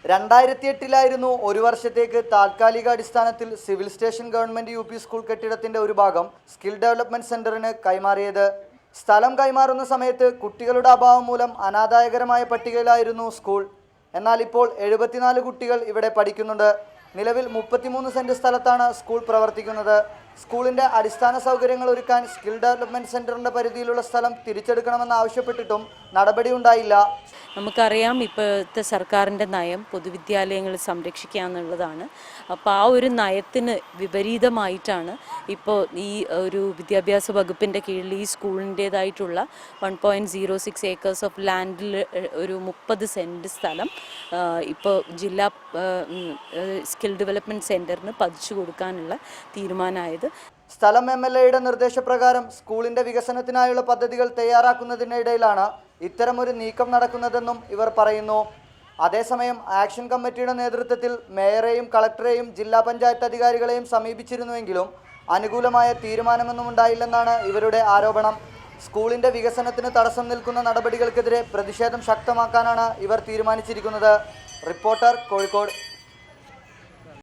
2008-ലായിരുന്നു ഒരു വർഷത്തേക്ക് താൽക്കാലിക അടിസ്ഥാനത്തിൽ civil station government UP. School കെട്ടിടത്തിന്റെ ഒരു ഭാഗം സ്കിൽ ഡെവലപ്മെന്റ് സെന്ററിന് കൈമാറിയത്. സ്ഥലം കൈമാറുന്ന സമയത്ത് കുട്ടികളുടെ അഭാവം മൂലം അനാദായകരമായ പട്ടികയിലായിരുന്നു സ്കൂൾ. എന്നാൽ ഇപ്പോൾ 74 കുട്ടികൾ ഇവിടെ പഠിക്കുന്നുണ്ട്. നിലവിൽ 33 സെന്റ് സ്ഥലത്താണ് സ്കൂൾ പ്രവർത്തിക്കുന്നത്. സ്കൂളിന്റെ അടിസ്ഥാന സൗകര്യങ്ങൾ ഒരുക്കാൻ സ്കിൽ ഡെവലപ്മെന്റ് സെന്ററിന്റെ പരിധിയിലുള്ള സ്ഥലം തിരിച്ചെടുക്കണമെന്ന് ആവശ്യപ്പെട്ടിട്ടും നടപടി ഉണ്ടായില്ല. നമുക്കറിയാം, ഇപ്പോഴത്തെ സർക്കാരിൻ്റെ നയം പൊതുവിദ്യാലയങ്ങൾ സംരക്ഷിക്കുക എന്നുള്ളതാണ്. അപ്പോൾ ആ ഒരു നയത്തിന് വിപരീതമായിട്ടാണ് ഇപ്പോൾ ഈ ഒരു വിദ്യാഭ്യാസ വകുപ്പിൻ്റെ കീഴിൽ ഈ സ്കൂളിൻ്റേതായിട്ടുള്ള 1.06 ഏക്കേഴ്സ് ഓഫ് ലാൻഡിൽ ഒരു 30 സെൻറ്റ് സ്ഥലം ഇപ്പോൾ ജില്ലാ സ്കിൽ ഡെവലപ്മെൻറ്റ് സെൻറ്ററിന് പതിച്ചു കൊടുക്കാനുള്ള തീരുമാനമായത്. സ്ഥലം MLAയുടെ നിർദ്ദേശപ്രകാരം സ്കൂളിന്റെ വികസനത്തിനായുള്ള പദ്ധതികൾ തയ്യാറാക്കുന്നതിനിടയിലാണ് ഇത്തരമൊരു നീക്കം നടക്കുന്നതെന്നും ഇവർ പറയുന്നു. അതേസമയം ആക്ഷൻ കമ്മിറ്റിയുടെ നേതൃത്വത്തിൽ മേയറെയും കളക്ടറെയും ജില്ലാ പഞ്ചായത്ത് അധികാരികളെയും സമീപിച്ചിരുന്നുവെങ്കിലും അനുകൂലമായ തീരുമാനമൊന്നും ഉണ്ടായില്ലെന്നാണ് ഇവരുടെ ആരോപണം. സ്കൂളിന്റെ വികസനത്തിന് തടസ്സം നിൽക്കുന്ന നടപടികൾക്കെതിരെ പ്രതിഷേധം ശക്തമാക്കാനാണ് ഇവർ തീരുമാനിച്ചിരിക്കുന്നത്. റിപ്പോർട്ടർ, കോഴിക്കോട്.